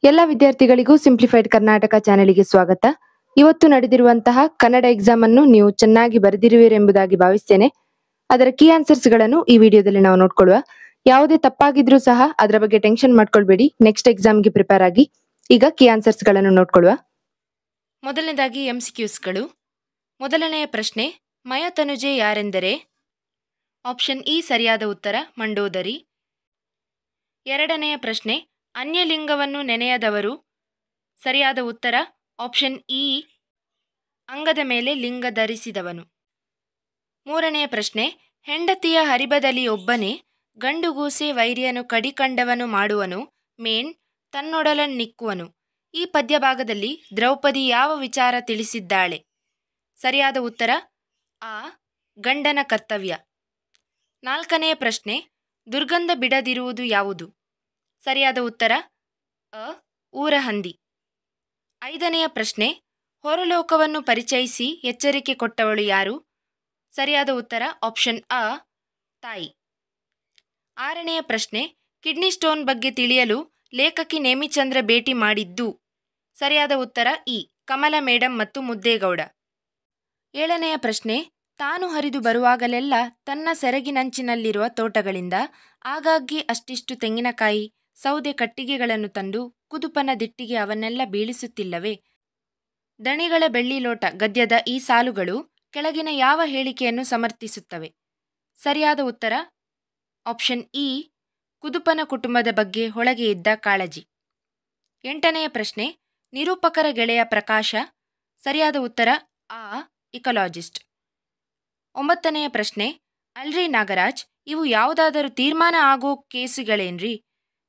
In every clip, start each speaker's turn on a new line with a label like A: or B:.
A: ಎಲ್ಲ ವಿದ್ಯಾರ್ಥಿಗಳಿಗೂ ಸಿಂಪ್ಲಿಫೈಡ್ ಕರ್ನಾಟಕ ಚಾನೆಲ್ಗೆ ಸ್ವಾಗತ. ಇವತ್ತು ನಡೆದಿರುವಂತಹ ಕನ್ನಡ ಎಕ್ಸಾಮ್ ಅನ್ನು ನೀವು ಚೆನ್ನಾಗಿ ಬರೆದಿರುವಿರೆಂಬುದಾಗಿ ಭಾವಿಸ್ತೇನೆ. ಅದರ ಕೀ ಆನ್ಸರ್ಸ್ ಗಳನ್ನು ಈ ವಿಡಿಯೋದಲ್ಲಿ ನಾವು ನೋಡ್ಕೊಳ್ಳುವ. ಯಾವುದೇ ತಪ್ಪಾಗಿದ್ರೂ ಸಹ ಅದರ ಬಗ್ಗೆ ಟೆನ್ಷನ್ ಮಾಡ್ಕೊಳ್ಬೇಡಿ. ನೆಕ್ಸ್ಟ್ ಎಕ್ಸಾಮ್ಗೆ ಪ್ರಿಪೇರ್ ಆಗಿ. ಈಗ ಕೀ ಆನ್ಸರ್ಸ್ ಗಳನ್ನು ನೋಡ್ಕೊಳ್ಳುವ. ಮೊದಲನೇದಾಗಿ MCQsಗಳು. ಮೊದಲನೆಯ ಪ್ರಶ್ನೆ, ಮಯ ತನುಜೆ ಯಾರೆಂದರೆ? ಆಪ್ಷನ್ ಇ ಸರಿಯಾದ ಉತ್ತರ ಮಂಡೋದರಿ. ಎರಡನೆಯ ಪ್ರಶ್ನೆ, ಅನ್ಯಲಿಂಗವನ್ನು ನೆನೆಯದವರು. ಸರಿಯಾದ ಉತ್ತರ ಆಪ್ಷನ್ ಇ ಅಂಗದ ಮೇಲೆ ಲಿಂಗ ಧರಿಸಿದವನು. ಮೂರನೆಯ ಪ್ರಶ್ನೆ, ಹೆಂಡತಿಯ ಹರಿಬದಲಿ ಒಬ್ಬನೇ, ಗಂಡುಗೂಸೆ ವೈರಿಯನು ಕಡಿಕಂಡವನು ಮಾಡುವನು, ಮೇಣ್ ತನ್ನೊಡಲನ್ನಿಕ್ಕುವನು. ಈ ಪದ್ಯಭಾಗದಲ್ಲಿ ದ್ರೌಪದಿ ಯಾವ ವಿಚಾರ ತಿಳಿಸಿದ್ದಾಳೆ? ಸರಿಯಾದ ಉತ್ತರ ಆ ಗಂಡನ ಕರ್ತವ್ಯ. ನಾಲ್ಕನೆಯ ಪ್ರಶ್ನೆ, ದುರ್ಗಂಧ ಬಿಡದಿರುವುದು ಯಾವುದು? ಸರಿಯಾದ ಉತ್ತರ ಅ ಊರಹಂದಿ. ಐದನೆಯ ಪ್ರಶ್ನೆ, ಹೊರಲೋಕವನ್ನು ಪರಿಚಯಿಸಿ ಎಚ್ಚರಿಕೆ ಕೊಟ್ಟವಳು ಯಾರು? ಸರಿಯಾದ ಉತ್ತರ ಆಪ್ಷನ್ ಅ ತಾಯಿ. ಆರನೆಯ ಪ್ರಶ್ನೆ, ಕಿಡ್ನಿ ಸ್ಟೋನ್ ಬಗ್ಗೆ ತಿಳಿಯಲು ಲೇಖಕಿ ನೇಮಿಚಂದ್ರ ಭೇಟಿ ಮಾಡಿದ್ದು. ಸರಿಯಾದ ಉತ್ತರ ಇ ಕಮಲ ಮೇಡಂ ಮತ್ತು ಮುದ್ದೇಗೌಡ. ಏಳನೆಯ ಪ್ರಶ್ನೆ, ತಾನು ಹರಿದು ಬರುವಾಗಲೆಲ್ಲ ತನ್ನ ಸೆರಗಿನಂಚಿನಲ್ಲಿರುವ ತೋಟಗಳಿಂದ ಆಗಾಗ್ಗೆ ಅಷ್ಟಿಷ್ಟು ತೆಂಗಿನಕಾಯಿ, ಸೌದೆ ಕಟ್ಟಿಗೆಗಳನ್ನು ತಂದು ಕುದುಪನ ದಿಟ್ಟಿಗೆ ಅವನ್ನೆಲ್ಲ ಬೀಳಿಸುತ್ತಿಲ್ಲವೇ? ದಣಿಗಳ ಬೆಳ್ಳಿ ಲೋಟ ಗದ್ಯದ ಈ ಸಾಲುಗಳು ಕೆಳಗಿನ ಯಾವ ಹೇಳಿಕೆಯನ್ನು ಸಮರ್ಥಿಸುತ್ತವೆ? ಸರಿಯಾದ ಉತ್ತರ ಆಪ್ಷನ್ ಇ ಕುದುಪನ ಕುಟುಂಬದ ಬಗ್ಗೆ ಒಳಗೆ ಇದ್ದ ಕಾಳಜಿ. ಎಂಟನೆಯ ಪ್ರಶ್ನೆ, ನಿರೂಪಕರ ಗೆಳೆಯ ಪ್ರಕಾಶ. ಸರಿಯಾದ ಉತ್ತರ ಆ ಇಕಲಾಜಿಸ್ಟ್. ಒಂಬತ್ತನೆಯ ಪ್ರಶ್ನೆ, ಅಲ್ರಿ ನಾಗರಾಜ್, ಇವು ಯಾವುದಾದರೂ ತೀರ್ಮಾನ ಆಗೋ ಕೇಸುಗಳೇನ್ರಿ?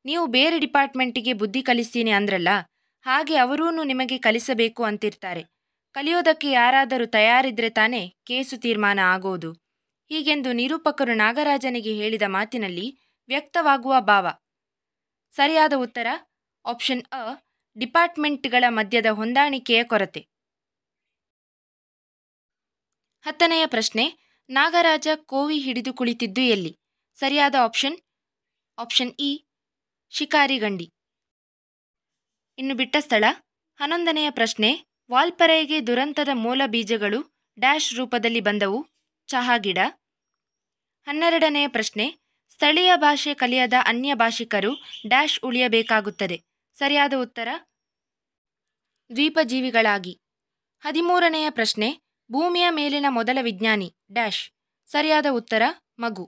A: ನೀವು ಬೇರೆ ಡಿಪಾರ್ಟ್ಮೆಂಟಿಗೆ ಬುದ್ಧಿ ಕಲಿಸ್ತೀನಿ ಅಂದ್ರಲ್ಲ, ಹಾಗೆ ಅವರೂನು ನಿಮಗೆ ಕಲಿಸಬೇಕು ಅಂತಿರ್ತಾರೆ. ಕಲಿಯೋದಕ್ಕೆ ಯಾರಾದರೂ ತಯಾರಿದ್ರೆ ತಾನೇ ಕೇಸು ತೀರ್ಮಾನ ಆಗೋದು. ಹೀಗೆಂದು ನಿರೂಪಕರು ನಾಗರಾಜನಿಗೆ ಹೇಳಿದ ಮಾತಿನಲ್ಲಿ ವ್ಯಕ್ತವಾಗುವ ಭಾವ. ಸರಿಯಾದ ಉತ್ತರ ಆಪ್ಷನ್ ಅ ಡಿಪಾರ್ಟ್ಮೆಂಟ್ಗಳ ಮಧ್ಯದ ಹೊಂದಾಣಿಕೆಯ ಕೊರತೆ. ಹತ್ತನೆಯ ಪ್ರಶ್ನೆ, ನಾಗರಾಜ ಕೋವಿ ಹಿಡಿದು ಕುಳಿತಿದ್ದು ಎಲ್ಲಿ? ಸರಿಯಾದ ಆಪ್ಷನ್ ಇ ಶಿಕಾರಿಗಂಡಿ. ಇನ್ನು ಬಿಟ್ಟ ಸ್ಥಳ. 11ನೆಯ ಪ್ರಶ್ನೆ, ವಾಲ್ಪರೆಗೆ ದುರಂತದ ಮೂಲ ಬೀಜಗಳು ಡ್ಯಾಶ್ ರೂಪದಲ್ಲಿ ಬಂದವು. ಚಹಾ ಗಿಡ. 12ನೆಯ ಪ್ರಶ್ನೆ, ಸ್ಥಳೀಯ ಭಾಷೆ ಕಲಿಯದ ಅನ್ಯ ಭಾಷಿಕರು ಡ್ಯಾಶ್ ಉಳಿಯಬೇಕಾಗುತ್ತದೆ. ಸರಿಯಾದ ಉತ್ತರ ದ್ವೀಪಜೀವಿಗಳಾಗಿ. 13ನೆಯ ಪ್ರಶ್ನೆ, ಭೂಮಿಯ ಮೇಲಿನ ಮೊದಲ ವಿಜ್ಞಾನಿ ಡ್ಯಾಶ್. ಸರಿಯಾದ ಉತ್ತರ ಮಗು.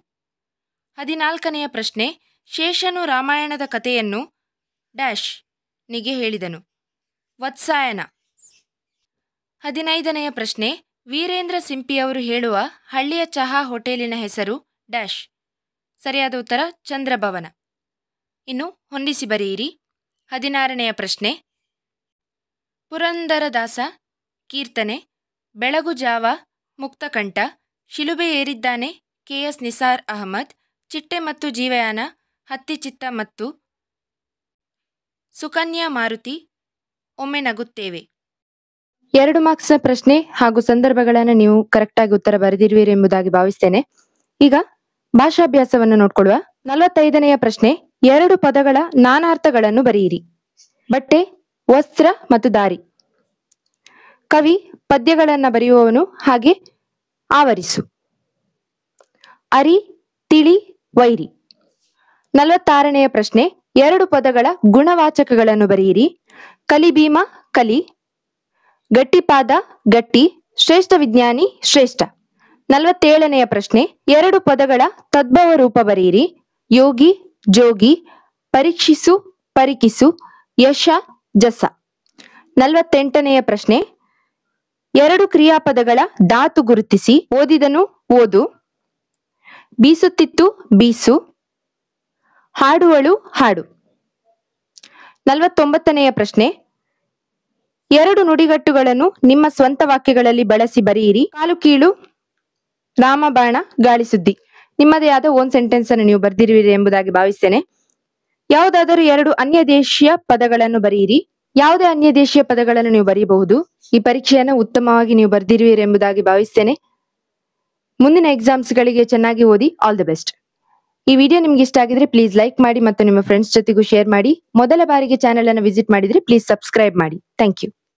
A: 14ನೆಯ ಪ್ರಶ್ನೆ, ಶೇಷನು ರಾಮಾಯಣದ ಕಥೆಯನ್ನು ಡ್ಯಾಶ್ ನಿಗೆ ಹೇಳಿದನು. ವತ್ಸಾಯನ. 15ನೆಯ ಪ್ರಶ್ನೆ, ವೀರೇಂದ್ರ ಸಿಂಪಿಯವರು ಹೇಳುವ ಹಳ್ಳಿಯ ಚಹಾ ಹೋಟೆಲಿನ ಹೆಸರು ಡ್ಯಾಶ್. ಸರಿಯಾದ ಉತ್ತರ ಚಂದ್ರಭವನ. ಇನ್ನು ಹೊಂದಿಸಿ ಬರೆಯಿರಿ. 16ನೆಯ ಪ್ರಶ್ನೆ, ಪುರಂದರದಾಸ ಕೀರ್ತನೆ, ಬೆಳಗು ಜಾವ ಮುಕ್ತಕಂಠ, ಶಿಲುಬೆ ಏರಿದ್ದಾನೆ KS ನಿಸಾರ್ ಅಹಮದ್, ಚಿಟ್ಟೆ ಮತ್ತು ಜೀವಯಾನ, ಹತ್ತಿಚಿತ್ತ ಮತ್ತು ಸುಕನ್ಯಾ ಮಾರುತಿ, ಒಮ್ಮೆ ನಗುತ್ತೇವೆ. 2 ಮಾರ್ಕ್ಸ್ನ ಪ್ರಶ್ನೆ ಹಾಗೂ ಸಂದರ್ಭಗಳನ್ನು ನೀವು ಕರೆಕ್ಟಾಗಿ ಉತ್ತರ ಬರೆದಿರುವಿರಿ ಎಂಬುದಾಗಿ ಭಾವಿಸ್ತೇನೆ. ಈಗ ಭಾಷಾಭ್ಯಾಸವನ್ನು ನೋಡ್ಕೊಳ್ಳುವ. 45ನೆಯ ಪ್ರಶ್ನೆ, 2 ಪದಗಳ ನಾನಾರ್ಥಗಳನ್ನು ಬರೆಯಿರಿ. ಬಟ್ಟೆ, ವಸ್ತ್ರ ಮತ್ತು ದಾರಿ. ಕವಿ ಪದ್ಯಗಳನ್ನ ಬರೆಯುವವನು, ಹಾಗೆ ಆವರಿಸು. ಅರಿ, ತಿಳಿ, ವೈರಿ. 46ನೆಯ ಪ್ರಶ್ನೆ, 2 ಪದಗಳ ಗುಣವಾಚಕಗಳನ್ನು ಬರೆಯಿರಿ. ಕಲಿಭೀಮ, ಕಲಿ. ಗಟ್ಟಿಪಾದ, ಗಟ್ಟಿ. ಶ್ರೇಷ್ಠ ವಿಜ್ಞಾನಿ, ಶ್ರೇಷ್ಠ. 47ನೆಯ ಪ್ರಶ್ನೆ, 2 ಪದಗಳ ತದ್ಭವ ರೂಪ ಬರೆಯಿರಿ. ಯೋಗಿ, ಜೋಗಿ. ಪರೀಕ್ಷಿಸು, ಪರಿಕಿಸು. ಯಶ, ಜಸ. 48ನೆಯ ಪ್ರಶ್ನೆ, 2 ಕ್ರಿಯಾಪದಗಳ ಧಾತು ಗುರುತಿಸಿ. ಓದಿದನು, ಓದು. ಬೀಸುತ್ತಿತ್ತು, ಬೀಸು. ಹಾಡುವಳು, ಹಾಡು. 49ನೆಯ ಪ್ರಶ್ನೆ, 2 ನುಡಿಗಟ್ಟುಗಳನ್ನು ನಿಮ್ಮ ಸ್ವಂತ ವಾಕ್ಯಗಳಲ್ಲಿ ಬಳಸಿ ಬರೆಯಿರಿ. ಕಾಲು ಕೀಳು, ರಾಮಬಾಣ, ಗಾಳಿ ಸುದ್ದಿ. ನಿಮ್ಮದೇ ಆದ ಓನ್ ಸೆಂಟೆನ್ಸ್ ಅನ್ನು ನೀವು ಬರೆದಿರುವಿರಿ ಎಂಬುದಾಗಿ ಭಾವಿಸ್ತೇನೆ. ಯಾವುದಾದರೂ 2 ಅನ್ಯ ದೇಶೀಯ ಪದಗಳನ್ನು ಬರೆಯಿರಿ. ಯಾವುದೇ ಅನ್ಯ ದೇಶೀಯ ಪದಗಳನ್ನು ನೀವು ಬರೆಯಬಹುದು. ಈ ಪರೀಕ್ಷೆಯನ್ನು ಉತ್ತಮವಾಗಿ ನೀವು ಬರೆದಿರುವಿರಿ ಎಂಬುದಾಗಿ ಭಾವಿಸ್ತೇನೆ. ಮುಂದಿನ ಎಕ್ಸಾಮ್ಸ್ಗಳಿಗೆ ಚೆನ್ನಾಗಿ ಓದಿ. All the best. ಈ ವಿಡಿಯೋ ನಿಮ್ಗೆ ಇಷ್ಟ ಆಗಿದ್ರೆ ಪ್ಲೀಸ್ ಲೈಕ್ ಮಾಡಿ ಮತ್ತು ನಿಮ್ಮ ಫ್ರೆಂಡ್ಸ್ ಜೊತೆಗೂ ಶೇರ್ ಮಾಡಿ. ಮೊದಲ ಬಾರಿಗೆ ಚಾನೆಲ್ ಅನ್ನು ವಿಸಿಟ್ ಮಾಡಿದ್ರೆ ಪ್ಲೀಸ್ ಸಬ್ಸ್ಕ್ರೈಬ್ ಮಾಡಿ. Thank you.